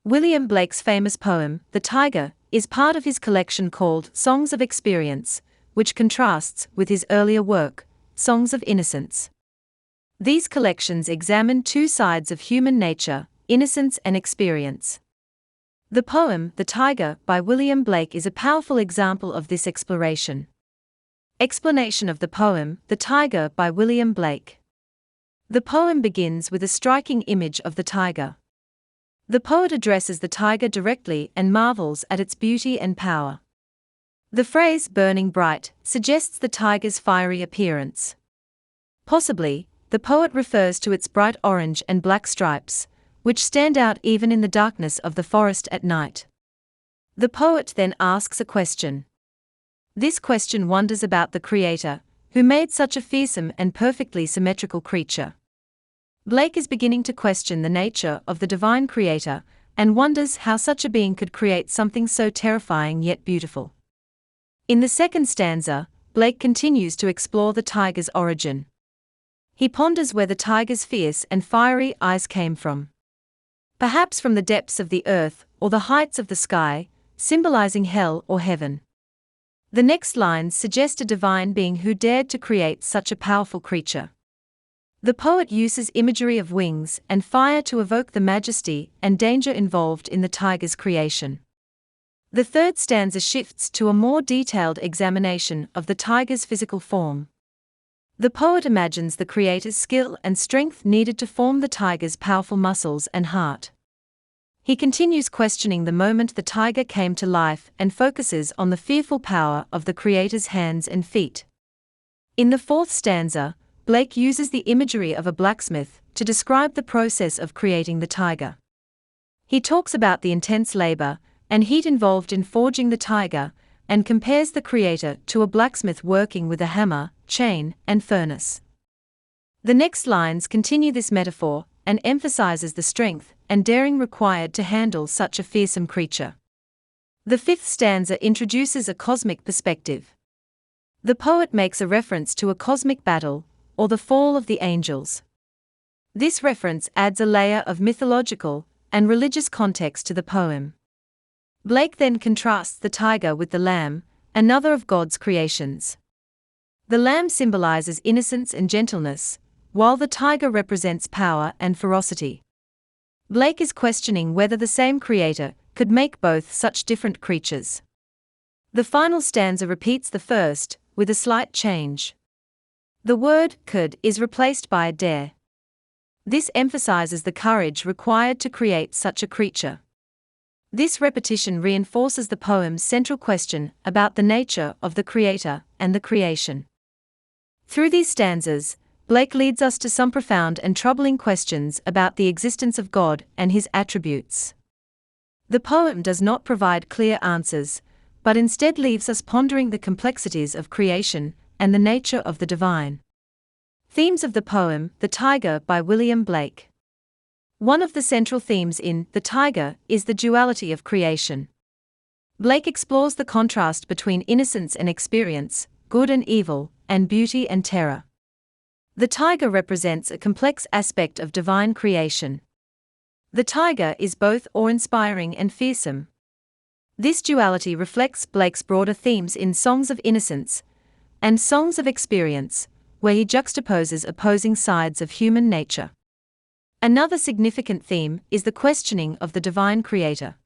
William Blake's famous poem, The Tyger, is part of his collection called Songs of Experience, which contrasts with his earlier work, Songs of Innocence. These collections examine two sides of human nature, innocence and experience. The poem, The Tyger, by William Blake is a powerful example of this exploration. Explanation of the poem, The Tyger by William Blake. The poem begins with a striking image of the tiger. The poet addresses the tiger directly and marvels at its beauty and power. The phrase burning bright suggests the tiger's fiery appearance. Possibly, the poet refers to its bright orange and black stripes, which stand out even in the darkness of the forest at night. The poet then asks a question. This question wonders about the Creator, who made such a fearsome and perfectly symmetrical creature. Blake is beginning to question the nature of the divine Creator, and wonders how such a being could create something so terrifying yet beautiful. In the second stanza, Blake continues to explore the tiger's origin. He ponders where the tiger's fierce and fiery eyes came from. Perhaps from the depths of the earth, or the heights of the sky, symbolizing hell or heaven. The next lines suggest a divine being who dared to create such a powerful creature. The poet uses imagery of wings and fire to evoke the majesty and danger involved in the tiger's creation. The third stanza shifts to a more detailed examination of the tiger's physical form. The poet imagines the Creator's skill and strength needed to form the tiger's powerful muscles and heart. He continues questioning the moment the tiger came to life and focuses on the fearful power of the Creator's hands and feet. In the fourth stanza, Blake uses the imagery of a blacksmith to describe the process of creating the tiger. He talks about the intense labor and heat involved in forging the tiger, and compares the Creator to a blacksmith working with a hammer, chain, and furnace. The next lines continue this metaphor and emphasizes the strength and daring required to handle such a fearsome creature. The fifth stanza introduces a cosmic perspective. The poet makes a reference to a cosmic battle, or the fall of the angels. This reference adds a layer of mythological and religious context to the poem. Blake then contrasts the tiger with the lamb, another of God's creations. The lamb symbolizes innocence and gentleness, while the tiger represents power and ferocity. Blake is questioning whether the same Creator could make both such different creatures. The final stanza repeats the first, with a slight change. The word could is replaced by a dare. This emphasizes the courage required to create such a creature. This repetition reinforces the poem's central question about the nature of the Creator and the creation. Through these stanzas, Blake leads us to some profound and troubling questions about the existence of God and His attributes. The poem does not provide clear answers, but instead leaves us pondering the complexities of creation and the nature of the divine. Themes of the poem, The Tyger by William Blake. One of the central themes in The Tyger is the duality of creation. Blake explores the contrast between innocence and experience, good and evil, and beauty and terror. The tiger represents a complex aspect of divine creation. The tiger is both awe-inspiring and fearsome. This duality reflects Blake's broader themes in Songs of Innocence and Songs of Experience, where he juxtaposes opposing sides of human nature. Another significant theme is the questioning of the divine Creator.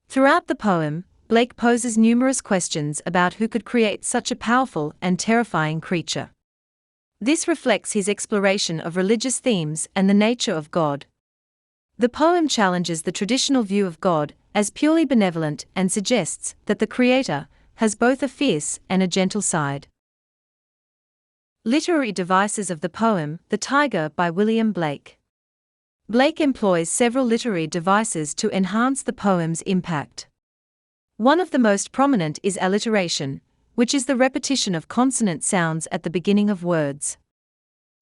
Throughout the poem, Blake poses numerous questions about who could create such a powerful and terrifying creature. This reflects his exploration of religious themes and the nature of God. The poem challenges the traditional view of God as purely benevolent and suggests that the Creator has both a fierce and a gentle side. Literary devices of the poem, The Tyger by William Blake. Blake employs several literary devices to enhance the poem's impact. One of the most prominent is alliteration, which is the repetition of consonant sounds at the beginning of words.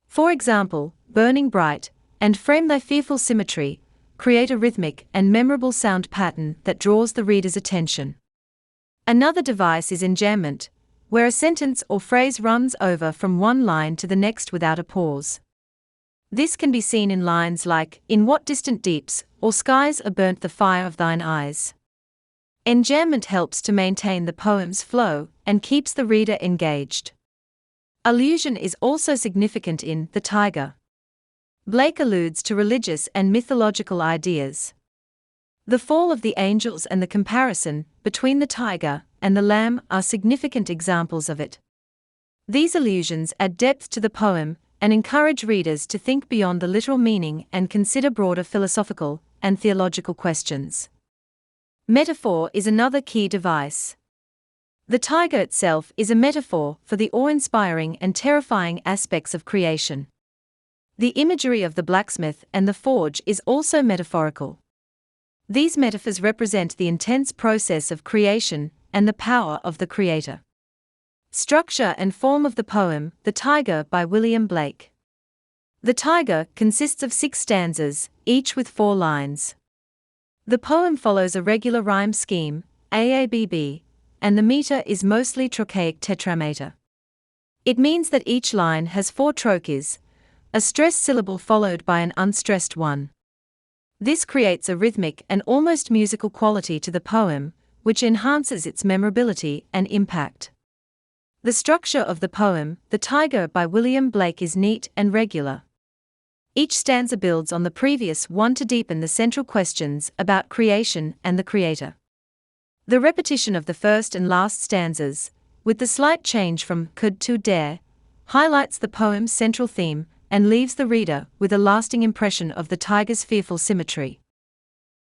For example, burning bright, and frame thy fearful symmetry, create a rhythmic and memorable sound pattern that draws the reader's attention. Another device is enjambment, where a sentence or phrase runs over from one line to the next without a pause. This can be seen in lines like, "In what distant deeps, or skies are burnt the fire of thine eyes." Enjambment helps to maintain the poem's flow and keeps the reader engaged. Allusion is also significant in The Tyger. Blake alludes to religious and mythological ideas. The fall of the angels and the comparison between the tiger and the lamb are significant examples of it. These allusions add depth to the poem and encourage readers to think beyond the literal meaning and consider broader philosophical and theological questions. Metaphor is another key device. The tiger itself is a metaphor for the awe-inspiring and terrifying aspects of creation. The imagery of the blacksmith and the forge is also metaphorical. These metaphors represent the intense process of creation and the power of the creator. Structure and form of the poem, The Tyger by William Blake. The Tyger consists of 6 stanzas, each with 4 lines. The poem follows a regular rhyme scheme, AABB, and the meter is mostly trochaic tetrameter. It means that each line has 4 trochees, a stressed syllable followed by an unstressed one. This creates a rhythmic and almost musical quality to the poem, which enhances its memorability and impact. The structure of the poem, The Tyger by William Blake, is neat and regular. Each stanza builds on the previous one to deepen the central questions about creation and the creator. The repetition of the first and last stanzas, with the slight change from could to dare, highlights the poem's central theme and leaves the reader with a lasting impression of the tiger's fearful symmetry.